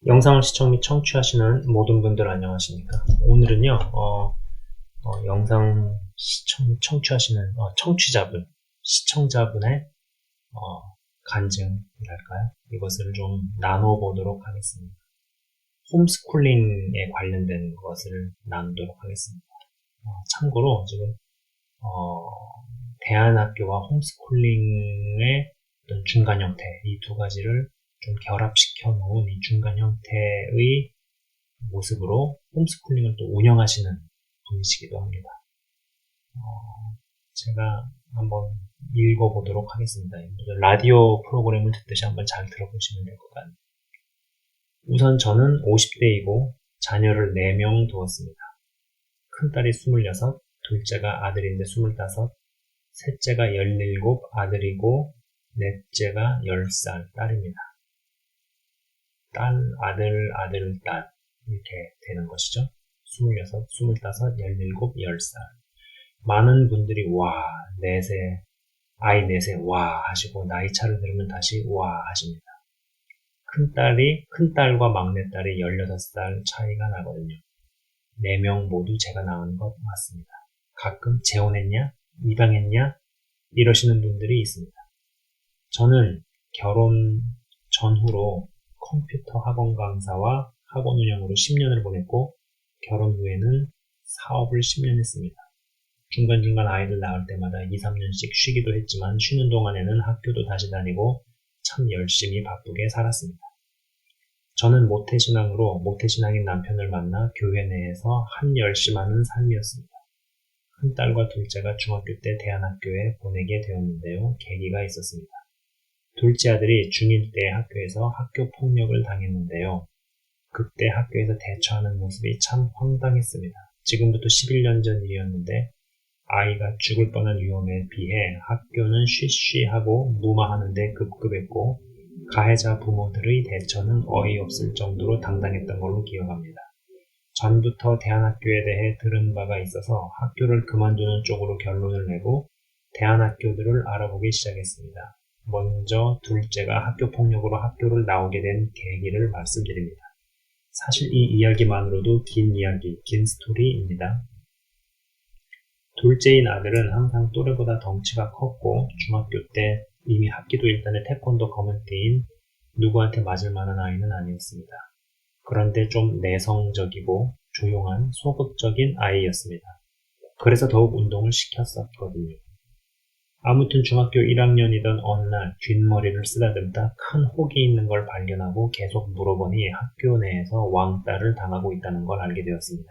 영상을 시청 및 청취하시는 모든 분들 안녕하십니까. 오늘은요, 영상 시청 및 청취하시는 시청자분의 간증이랄까요? 이것을 좀 나눠보도록 하겠습니다. 홈스쿨링에 관련된 것을 나누도록 하겠습니다. 참고로 지금 대안학교와 홈스쿨링의 어떤 중간 형태, 이 두 가지를 좀 결합시켜 놓은 이 중간 형태의 모습으로 홈스쿨링을 또 운영하시는 분이시기도 합니다. 제가 한번 읽어보도록 하겠습니다. 라디오 프로그램을 듣듯이 한번 잘 들어보시면 될 것 같네요. 우선 저는 50대이고 자녀를 4명 두었습니다. 큰딸이 26, 둘째가 아들인데 25, 셋째가 17 아들이고 넷째가 10살 딸입니다. 딸, 아들, 딸 이렇게 되는 것이죠. 26, 25, 17, 10살. 많은 분들이 와, 아이 넷에 와 하시고 나이 차를 들으면 다시 와 하십니다. 큰딸과 막내딸이 16살 차이가 나거든요. 4명 모두 제가 낳은 것 맞습니다. 가끔 재혼했냐? 입양했냐? 이러시는 분들이 있습니다. 저는 결혼 전후로 컴퓨터 학원 강사와 학원 운영으로 10년을 보냈고 결혼 후에는 사업을 10년 했습니다. 중간중간 아이들 낳을 때마다 2, 3년씩 쉬기도 했지만 쉬는 동안에는 학교도 다시 다니고 참 열심히 바쁘게 살았습니다. 저는 모태신앙인 남편을 만나 교회 내에서 한 열심하는 삶이었습니다. 큰딸과 둘째가 중학교 때 대안학교에 보내게 되었는데요. 계기가 있었습니다. 둘째 아들이 중1 때 학교에서 학교 폭력을 당했는데요. 그때 학교에서 대처하는 모습이 참 황당했습니다. 지금부터 11년 전 일이었는데 아이가 죽을 뻔한 위험에 비해 학교는 쉬쉬하고 무마하는데 급급했고 가해자 부모들의 대처는 어이없을 정도로 당당했던 걸로 기억합니다. 전부터 대안학교에 대해 들은 바가 있어서 학교를 그만두는 쪽으로 결론을 내고 대안학교들을 알아보기 시작했습니다. 먼저 둘째가 학교폭력으로 학교를 나오게 된 계기를 말씀드립니다. 사실 이 이야기만으로도 긴 스토리입니다. 둘째인 아들은 항상 또래보다 덩치가 컸고 중학교 때 이미 학기도 일단에 태권도 검은띠인 누구한테 맞을 만한 아이는 아니었습니다. 그런데 좀 내성적이고 조용한 소극적인 아이였습니다. 그래서 더욱 운동을 시켰었거든요. 아무튼 중학교 1학년이던 어느 날 뒷머리를 쓰다듬다 큰 혹이 있는 걸 발견하고 계속 물어보니 학교 내에서 왕따를 당하고 있다는 걸 알게 되었습니다.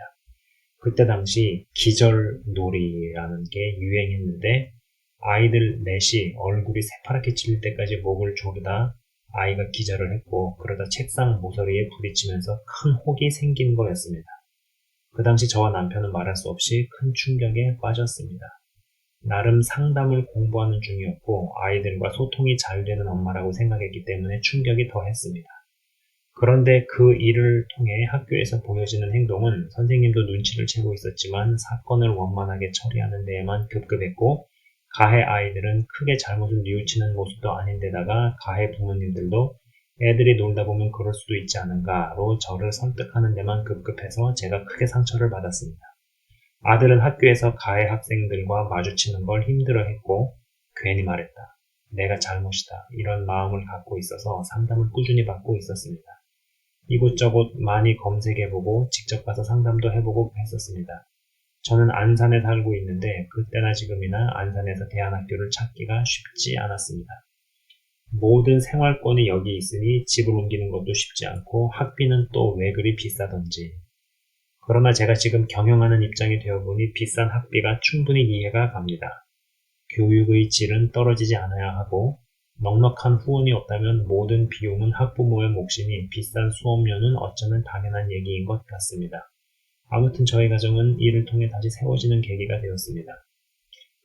그때 당시 기절놀이라는 게 유행했는데 아이들 넷이 얼굴이 새파랗게 칠 때까지 목을 조르다 아이가 기절을 했고 그러다 책상 모서리에 부딪히면서 큰 혹이 생긴 거였습니다. 그 당시 저와 남편은 말할 수 없이 큰 충격에 빠졌습니다. 나름 상담을 공부하는 중이었고 아이들과 소통이 잘 되는 엄마라고 생각했기 때문에 충격이 더했습니다. 그런데 그 일을 통해 학교에서 보여지는 행동은 선생님도 눈치를 채고 있었지만 사건을 원만하게 처리하는 데에만 급급했고 가해 아이들은 크게 잘못을 뉘우치는 모습도 아닌데다가 가해 부모님들도 애들이 놀다 보면 그럴 수도 있지 않은가로 저를 설득하는 데만 급급해서 제가 크게 상처를 받았습니다. 아들은 학교에서 가해 학생들과 마주치는 걸 힘들어했고 괜히 말했다. 내가 잘못이다. 이런 마음을 갖고 있어서 상담을 꾸준히 받고 있었습니다. 이곳저곳 많이 검색해보고 직접 가서 상담도 해보고 했었습니다. 저는 안산에 살고 있는데 그때나 지금이나 안산에서 대안학교를 찾기가 쉽지 않았습니다. 모든 생활권이 여기 있으니 집을 옮기는 것도 쉽지 않고 학비는 또 왜 그리 비싸던지. 그러나 제가 지금 경영하는 입장이 되어보니 비싼 학비가 충분히 이해가 갑니다. 교육의 질은 떨어지지 않아야 하고 넉넉한 후원이 없다면 모든 비용은 학부모의 몫이니 비싼 수업료는 어쩌면 당연한 얘기인 것 같습니다. 아무튼 저희 가정은 이를 통해 다시 세워지는 계기가 되었습니다.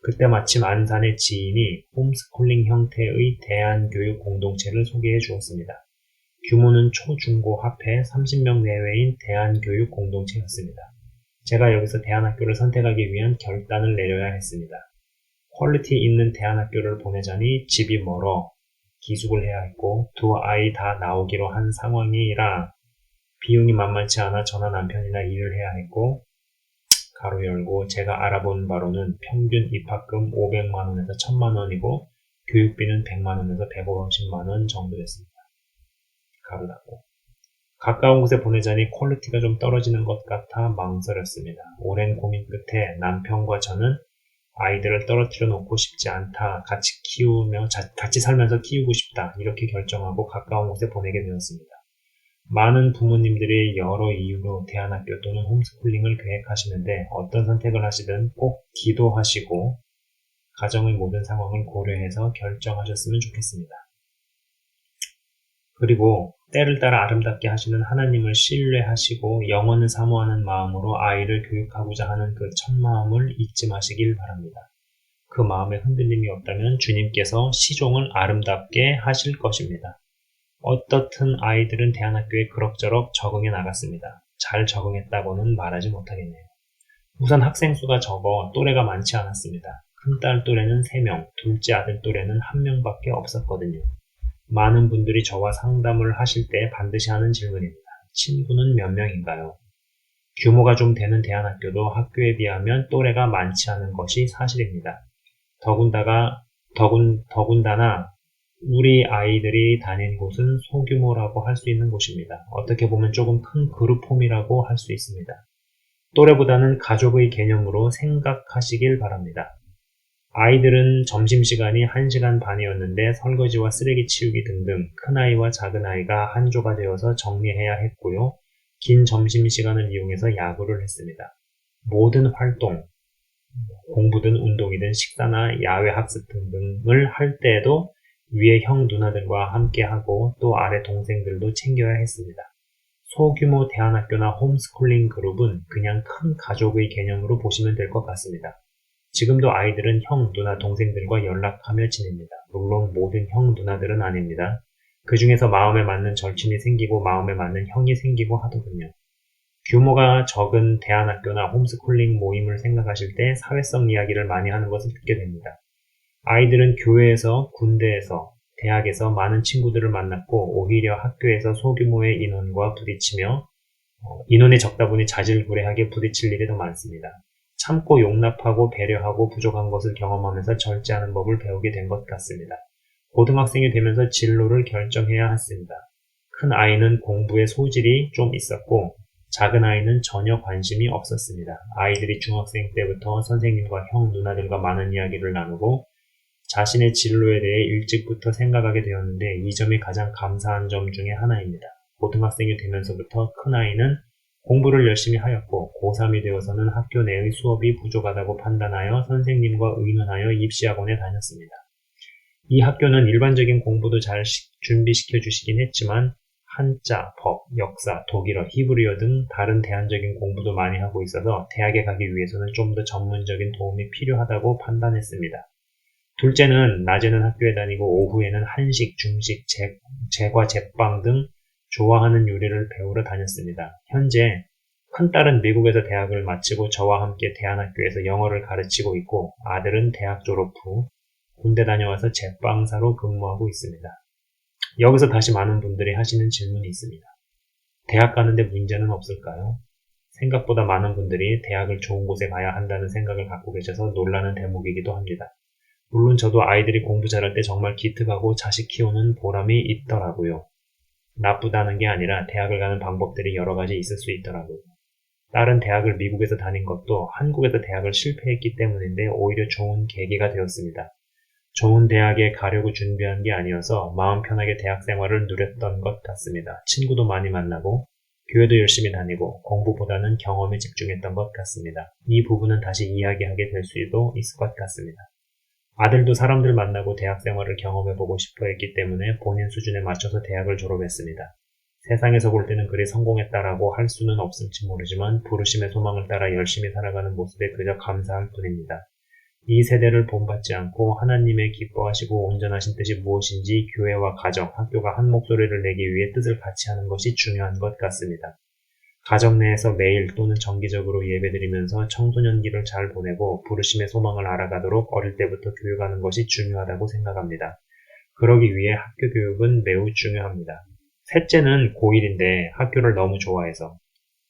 그때 마침 안산의 지인이 홈스쿨링 형태의 대안교육 공동체를 소개해 주었습니다. 규모는 초중고 합해 30명 내외인 대안교육 공동체였습니다. 제가 여기서 대안학교를 선택하기 위한 결단을 내려야 했습니다. 퀄리티 있는 대안학교를 보내자니 집이 멀어 기숙을 해야 했고 두 아이 다 나오기로 한 상황이라 비용이 만만치 않아 저나 남편이나 일을 해야 했고, 가로 열고 제가 알아본 바로는 평균 입학금 500만원에서 1000만원이고 교육비는 100만원에서 150만원 정도였습니다. 가로 닫고. 가까운 곳에 보내자니 퀄리티가 좀 떨어지는 것 같아 망설였습니다. 오랜 고민 끝에 남편과 저는 아이들을 떨어뜨려 놓고 싶지 않다. 같이 살면서 키우고 싶다. 이렇게 결정하고 가까운 곳에 보내게 되었습니다. 많은 부모님들이 여러 이유로 대안학교 또는 홈스쿨링을 계획하시는데 어떤 선택을 하시든 꼭 기도하시고 가정의 모든 상황을 고려해서 결정하셨으면 좋겠습니다. 그리고 때를 따라 아름답게 하시는 하나님을 신뢰하시고 영원을 사모하는 마음으로 아이를 교육하고자 하는 그 첫마음을 잊지 마시길 바랍니다. 그 마음에 흔들림이 없다면 주님께서 시종을 아름답게 하실 것입니다. 어떻든 아이들은 대안학교에 그럭저럭 적응해 나갔습니다. 잘 적응했다고는 말하지 못하겠네요. 우선 학생 수가 적어 또래가 많지 않았습니다. 큰딸 또래는 3명, 둘째 아들 또래는 1명밖에 없었거든요. 많은 분들이 저와 상담을 하실 때 반드시 하는 질문입니다. 친구는 몇 명인가요? 규모가 좀 되는 대안학교도 학교에 비하면 또래가 많지 않은 것이 사실입니다. 더군다나 우리 아이들이 다닌 곳은 소규모라고 할 수 있는 곳입니다. 어떻게 보면 조금 큰 그룹홈이라고 할 수 있습니다. 또래보다는 가족의 개념으로 생각하시길 바랍니다. 아이들은 점심시간이 1시간 반이었는데 설거지와 쓰레기 치우기 등등 큰아이와 작은아이가 한조가 되어서 정리해야 했고요. 긴 점심시간을 이용해서 야구를 했습니다. 모든 활동, 공부든 운동이든 식사나 야외 학습 등등을 할 때에도 위에 형 누나들과 함께하고 또 아래 동생들도 챙겨야 했습니다. 소규모 대안학교나 홈스쿨링 그룹은 그냥 큰 가족의 개념으로 보시면 될 것 같습니다. 지금도 아이들은 형, 누나, 동생들과 연락하며 지냅니다. 물론 모든 형, 누나들은 아닙니다. 그 중에서 마음에 맞는 절친이 생기고 마음에 맞는 형이 생기고 하더군요. 규모가 적은 대안학교나 홈스쿨링 모임을 생각하실 때 사회성 이야기를 많이 하는 것을 듣게 됩니다. 아이들은 교회에서, 군대에서, 대학에서 많은 친구들을 만났고 오히려 학교에서 소규모의 인원과 부딪히며 인원이 적다 보니 자질구레하게 부딪힐 일이 더 많습니다. 참고 용납하고 배려하고 부족한 것을 경험하면서 절제하는 법을 배우게 된 것 같습니다. 고등학생이 되면서 진로를 결정해야 했습니다. 큰 아이는 공부에 소질이 좀 있었고 작은 아이는 전혀 관심이 없었습니다. 아이들이 중학생 때부터 선생님과 형, 누나들과 많은 이야기를 나누고 자신의 진로에 대해 일찍부터 생각하게 되었는데 이 점이 가장 감사한 점 중에 하나입니다. 고등학생이 되면서부터 큰아이는 공부를 열심히 하였고 고3이 되어서는 학교 내의 수업이 부족하다고 판단하여 선생님과 의논하여 입시학원에 다녔습니다. 이 학교는 일반적인 공부도 잘 준비시켜 주시긴 했지만 한자, 법, 역사, 독일어, 히브리어 등 다른 대안적인 공부도 많이 하고 있어서 대학에 가기 위해서는 좀 더 전문적인 도움이 필요하다고 판단했습니다. 둘째는 낮에는 학교에 다니고 오후에는 한식, 중식, 제과, 제빵 등 좋아하는 요리를 배우러 다녔습니다. 현재 큰딸은 미국에서 대학을 마치고 저와 함께 대안학교에서 영어를 가르치고 있고 아들은 대학 졸업 후 군대 다녀와서 제빵사로 근무하고 있습니다. 여기서 다시 많은 분들이 하시는 질문이 있습니다. 대학 가는데 문제는 없을까요? 생각보다 많은 분들이 대학을 좋은 곳에 가야 한다는 생각을 갖고 계셔서 놀라는 대목이기도 합니다. 물론 저도 아이들이 공부 잘할 때 정말 기특하고 자식 키우는 보람이 있더라고요. 나쁘다는 게 아니라 대학을 가는 방법들이 여러 가지 있을 수 있더라고요. 딸은 대학을 미국에서 다닌 것도 한국에서 대학을 실패했기 때문인데 오히려 좋은 계기가 되었습니다. 좋은 대학에 가려고 준비한 게 아니어서 마음 편하게 대학 생활을 누렸던 것 같습니다. 친구도 많이 만나고 교회도 열심히 다니고 공부보다는 경험에 집중했던 것 같습니다. 이 부분은 다시 이야기하게 될 수도 있을 것 같습니다. 아들도 사람들 만나고 대학 생활을 경험해보고 싶어 했기 때문에 본인 수준에 맞춰서 대학을 졸업했습니다. 세상에서 볼 때는 그리 성공했다라고 할 수는 없을지 모르지만 부르심의 소망을 따라 열심히 살아가는 모습에 그저 감사할 뿐입니다. 이 세대를 본받지 않고 하나님의 기뻐하시고 온전하신 뜻이 무엇인지 교회와 가정, 학교가 한 목소리를 내기 위해 뜻을 같이 하는 것이 중요한 것 같습니다. 가정 내에서 매일 또는 정기적으로 예배드리면서 청소년기를 잘 보내고 부르심의 소망을 알아가도록 어릴 때부터 교육하는 것이 중요하다고 생각합니다. 그러기 위해 학교 교육은 매우 중요합니다. 셋째는 고1인데 학교를 너무 좋아해서,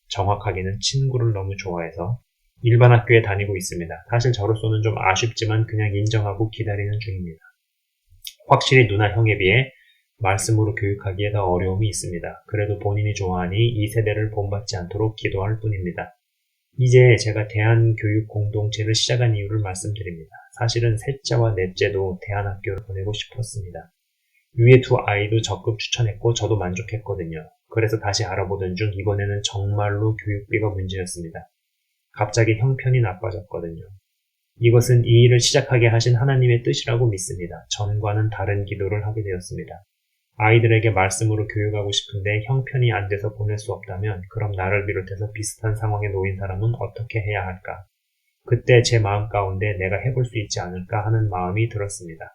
정확하게는 친구를 너무 좋아해서 일반 학교에 다니고 있습니다. 사실 저로서는 좀 아쉽지만 그냥 인정하고 기다리는 중입니다. 확실히 누나 형에 비해 말씀으로 교육하기에 더 어려움이 있습니다. 그래도 본인이 좋아하니 이 세대를 본받지 않도록 기도할 뿐입니다. 이제 제가 대한교육 공동체를 시작한 이유를 말씀드립니다. 사실은 셋째와 넷째도 대한학교를 보내고 싶었습니다. 위에 두 아이도 적극 추천했고 저도 만족했거든요. 그래서 다시 알아보던 중 이번에는 정말로 교육비가 문제였습니다. 갑자기 형편이 나빠졌거든요. 이것은 이 일을 시작하게 하신 하나님의 뜻이라고 믿습니다. 전과는 다른 기도를 하게 되었습니다. 아이들에게 말씀으로 교육하고 싶은데 형편이 안 돼서 보낼 수 없다면 그럼 나를 비롯해서 비슷한 상황에 놓인 사람은 어떻게 해야 할까? 그때 제 마음 가운데 내가 해볼 수 있지 않을까 하는 마음이 들었습니다.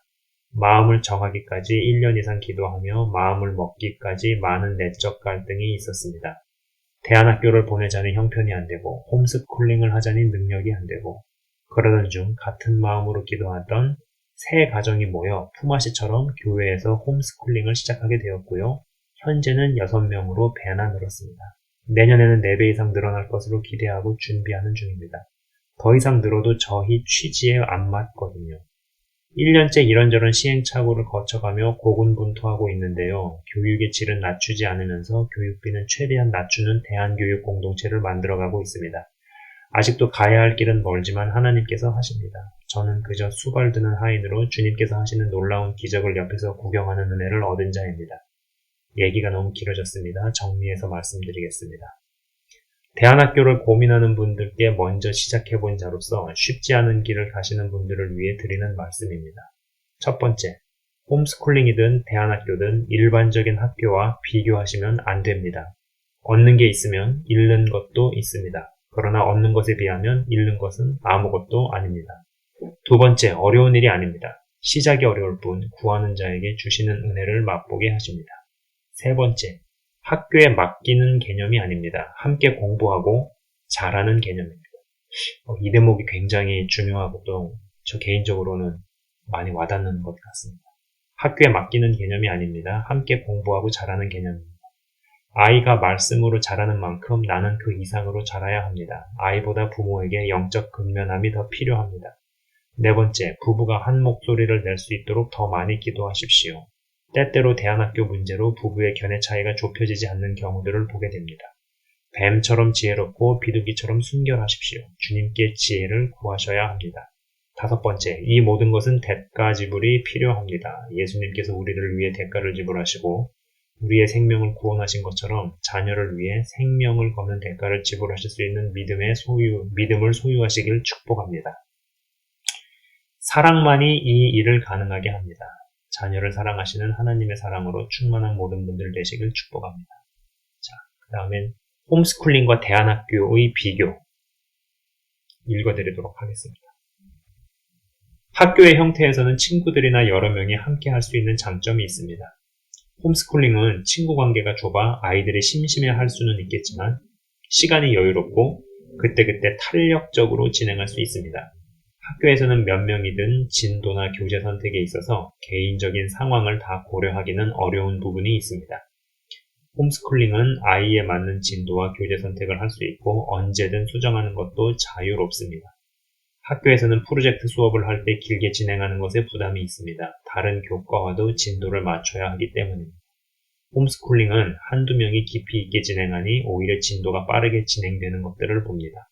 마음을 정하기까지 1년 이상 기도하며 마음을 먹기까지 많은 내적 갈등이 있었습니다. 대안학교를 보내자니 형편이 안 되고 홈스쿨링을 하자니 능력이 안 되고 그러던 중 같은 마음으로 기도하던 세 가정이 모여 품앗이처럼 교회에서 홈스쿨링을 시작하게 되었고요. 현재는 6명으로 배나 늘었습니다. 내년에는 4배 이상 늘어날 것으로 기대하고 준비하는 중입니다. 더 이상 늘어도 저희 취지에 안 맞거든요. 1년째 이런저런 시행착오를 거쳐가며 고군분투하고 있는데요. 교육의 질은 낮추지 않으면서 교육비는 최대한 낮추는 대한교육 공동체를 만들어가고 있습니다. 아직도 가야 할 길은 멀지만 하나님께서 하십니다. 저는 그저 수발드는 하인으로 주님께서 하시는 놀라운 기적을 옆에서 구경하는 은혜를 얻은 자입니다. 얘기가 너무 길어졌습니다. 정리해서 말씀드리겠습니다. 대안학교를 고민하는 분들께 먼저 시작해본 자로서 쉽지 않은 길을 가시는 분들을 위해 드리는 말씀입니다. 첫 번째, 홈스쿨링이든 대안학교든 일반적인 학교와 비교하시면 안 됩니다. 얻는 게 있으면 잃는 것도 있습니다. 그러나 얻는 것에 비하면 잃는 것은 아무것도 아닙니다. 두 번째, 어려운 일이 아닙니다. 시작이 어려울 뿐 구하는 자에게 주시는 은혜를 맛보게 하십니다. 세 번째, 학교에 맡기는 개념이 아닙니다. 함께 공부하고 잘하는 개념입니다. 이 대목이 굉장히 중요하고 또 저 개인적으로는 많이 와닿는 것 같습니다. 학교에 맡기는 개념이 아닙니다. 함께 공부하고 잘하는 개념입니다. 아이가 말씀으로 자라는 만큼 나는 그 이상으로 자라야 합니다. 아이보다 부모에게 영적 근면함이 더 필요합니다. 네 번째, 부부가 한 목소리를 낼 수 있도록 더 많이 기도하십시오. 때때로 대안학교 문제로 부부의 견해 차이가 좁혀지지 않는 경우들을 보게 됩니다. 뱀처럼 지혜롭고 비둘기처럼 순결하십시오. 주님께 지혜를 구하셔야 합니다. 다섯 번째, 이 모든 것은 대가 지불이 필요합니다. 예수님께서 우리를 위해 대가를 지불하시고 우리의 생명을 구원하신 것처럼 자녀를 위해 생명을 거는 대가를 지불하실 수 있는 믿음을 소유하시길 축복합니다. 사랑만이 이 일을 가능하게 합니다. 자녀를 사랑하시는 하나님의 사랑으로 충만한 모든 분들 되시길 축복합니다. 자, 그 다음엔 홈스쿨링과 대안학교의 비교 읽어드리도록 하겠습니다. 학교의 형태에서는 친구들이나 여러 명이 함께 할 수 있는 장점이 있습니다. 홈스쿨링은 친구 관계가 좁아 아이들이 심심해할 수는 있겠지만 시간이 여유롭고 그때그때 탄력적으로 진행할 수 있습니다. 학교에서는 몇 명이든 진도나 교재 선택에 있어서 개인적인 상황을 다 고려하기는 어려운 부분이 있습니다. 홈스쿨링은 아이에 맞는 진도와 교재 선택을 할 수 있고 언제든 수정하는 것도 자유롭습니다. 학교에서는 프로젝트 수업을 할 때 길게 진행하는 것에 부담이 있습니다. 다른 교과와도 진도를 맞춰야 하기 때문입니다. 홈스쿨링은 한두 명이 깊이 있게 진행하니 오히려 진도가 빠르게 진행되는 것들을 봅니다.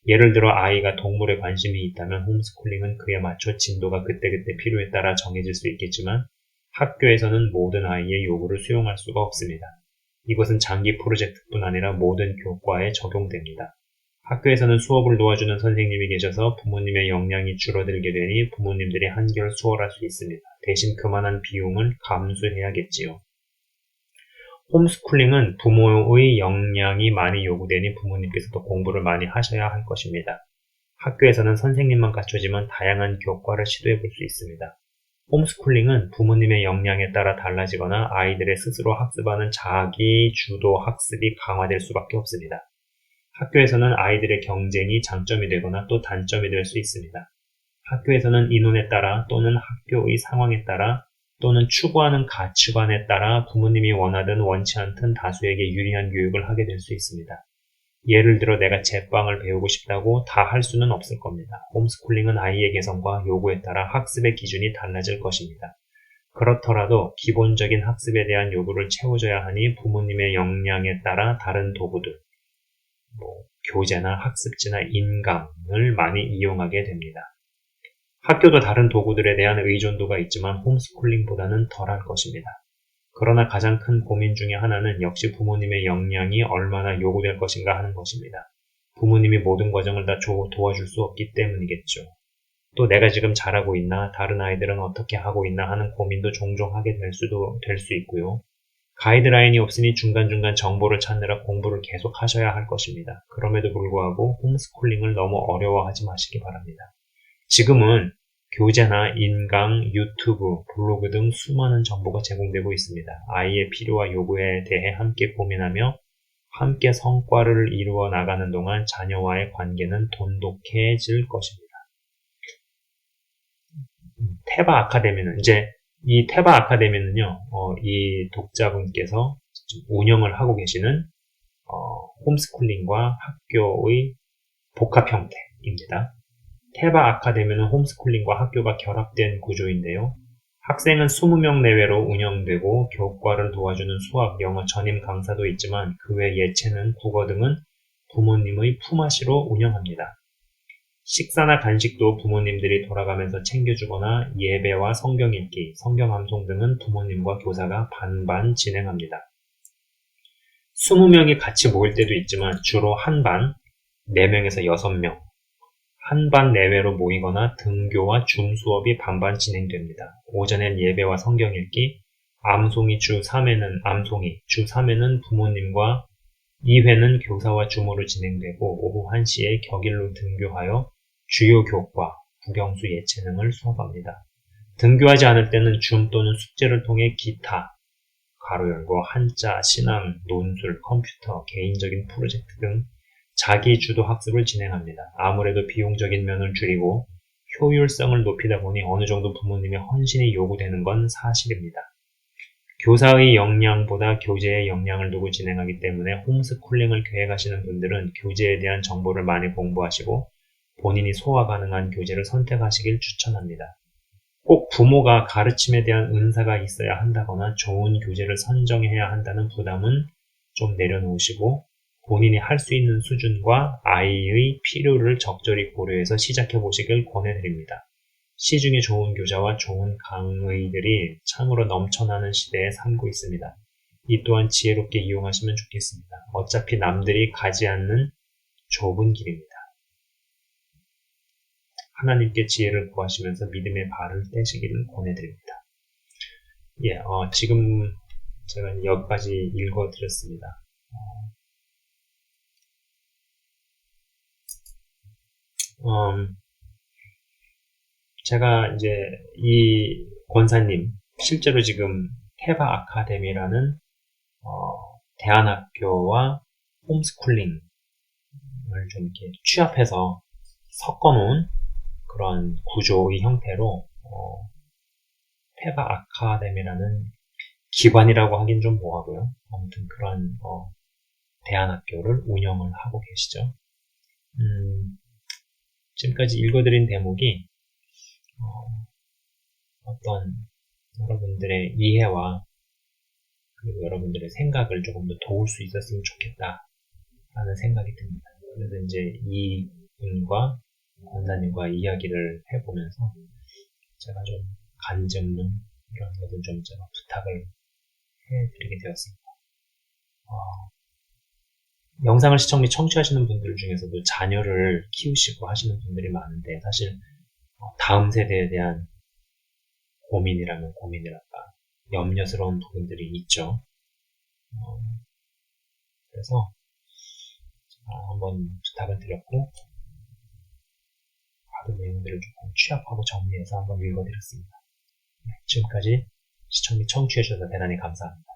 예를 들어 아이가 동물에 관심이 있다면 홈스쿨링은 그에 맞춰 진도가 그때그때 필요에 따라 정해질 수 있겠지만 학교에서는 모든 아이의 요구를 수용할 수가 없습니다. 이것은 장기 프로젝트뿐 아니라 모든 교과에 적용됩니다. 학교에서는 수업을 도와주는 선생님이 계셔서 부모님의 역량이 줄어들게 되니 부모님들이 한결 수월할 수 있습니다. 대신 그만한 비용을 감수해야겠지요. 홈스쿨링은 부모의 역량이 많이 요구되니 부모님께서도 공부를 많이 하셔야 할 것입니다. 학교에서는 선생님만 갖춰지면 다양한 교과를 시도해 볼 수 있습니다. 홈스쿨링은 부모님의 역량에 따라 달라지거나 아이들의 스스로 학습하는 자기 주도 학습이 강화될 수밖에 없습니다. 학교에서는 아이들의 경쟁이 장점이 되거나 또 단점이 될 수 있습니다. 학교에서는 인원에 따라 또는 학교의 상황에 따라 또는 추구하는 가치관에 따라 부모님이 원하든 원치 않든 다수에게 유리한 교육을 하게 될 수 있습니다. 예를 들어 내가 제빵을 배우고 싶다고 다 할 수는 없을 겁니다. 홈스쿨링은 아이의 개성과 요구에 따라 학습의 기준이 달라질 것입니다. 그렇더라도 기본적인 학습에 대한 요구를 채워줘야 하니 부모님의 역량에 따라 다른 도구들, 교재나 학습지나 인강을 많이 이용하게 됩니다. 학교도 다른 도구들에 대한 의존도가 있지만 홈스쿨링보다는 덜할 것입니다. 그러나 가장 큰 고민 중에 하나는 역시 부모님의 역량이 얼마나 요구될 것인가 하는 것입니다. 부모님이 모든 과정을 다 도와줄 수 없기 때문이겠죠. 또 내가 지금 잘하고 있나, 다른 아이들은 어떻게 하고 있나 하는 고민도 종종 하게 될 수 있고요. 가이드라인이 없으니 중간중간 정보를 찾느라 공부를 계속 하셔야 할 것입니다. 그럼에도 불구하고 홈스쿨링을 너무 어려워하지 마시기 바랍니다. 지금은 교재나 인강, 유튜브, 블로그 등 수많은 정보가 제공되고 있습니다. 아이의 필요와 요구에 대해 함께 고민하며 함께 성과를 이루어 나가는 동안 자녀와의 관계는 돈독해질 것입니다. 테바 아카데미는 이 테바 아카데미는요, 이 독자분께서 운영을 하고 계시는 홈스쿨링과 학교의 복합 형태입니다. 테바 아카데미는 홈스쿨링과 학교가 결합된 구조인데요. 학생은 20명 내외로 운영되고 교과를 도와주는 수학, 영어, 전임 강사도 있지만 그 외 예체능, 국어 등은 부모님의 품앗이로 운영합니다. 식사나 간식도 부모님들이 돌아가면서 챙겨주거나 예배와 성경 읽기, 성경 암송 등은 부모님과 교사가 반반 진행합니다. 20명이 같이 모일 때도 있지만 주로 한 반, 4명에서 6명, 한 반 내외로 모이거나 등교와 줌 수업이 반반 진행됩니다. 오전엔 예배와 성경 읽기, 암송이 주 3회는 부모님과 2회는 교사와 줌으로 진행되고 오후 1시에 격일로 등교하여 주요 교과, 국영수 예체능을 수업합니다. 등교하지 않을 때는 줌 또는 숙제를 통해 기타, 가로 열고 한자, 신앙, 논술, 컴퓨터, 개인적인 프로젝트 등 자기 주도 학습을 진행합니다. 아무래도 비용적인 면을 줄이고 효율성을 높이다 보니 어느 정도 부모님의 헌신이 요구되는 건 사실입니다. 교사의 역량보다 교재의 역량을 두고 진행하기 때문에 홈스쿨링을 계획하시는 분들은 교재에 대한 정보를 많이 공부하시고 본인이 소화 가능한 교재를 선택하시길 추천합니다. 꼭 부모가 가르침에 대한 은사가 있어야 한다거나 좋은 교재를 선정해야 한다는 부담은 좀 내려놓으시고 본인이 할 수 있는 수준과 아이의 필요를 적절히 고려해서 시작해 보시길 권해드립니다. 시중에 좋은 교재와 좋은 강의들이 창으로 넘쳐나는 시대에 살고 있습니다. 이 또한 지혜롭게 이용하시면 좋겠습니다. 어차피 남들이 가지 않는 좁은 길입니다. 하나님께 지혜를 구하시면서 믿음의 발을 떼시기를 권해드립니다. 지금 제가 여기까지 읽어드렸습니다. 제가 이제 이 권사님 실제로 지금 테바 아카데미라는 대안학교와 홈스쿨링을 좀 이렇게 취합해서 섞어놓은 그런 구조의 형태로 테바 아카데미라는 기관이라고 하긴 좀 뭐하고요. 아무튼 그런 대안학교를 운영을 하고 계시죠. 지금까지 읽어드린 대목이 어떤 여러분들의 이해와 그리고 여러분들의 생각을 조금 더 도울 수 있었으면 좋겠다라는 생각이 듭니다. 그래서 이제 이분과 권사님과 이야기를 해보면서 제가 좀 간증문 이런 것을 좀 제가 부탁을 해드리게 되었습니다. 영상을 시청 및 청취하시는 분들 중에서도 자녀를 키우시고 하시는 분들이 많은데 사실 다음 세대에 대한 고민이랄까 염려스러운 부분들이 있죠. 그래서 한번 부탁을 드렸고 하도 내용들을 조금 취합하고 정리해서 한번 읽어드렸습니다. 지금까지 시청 및 청취해주셔서 대단히 감사합니다.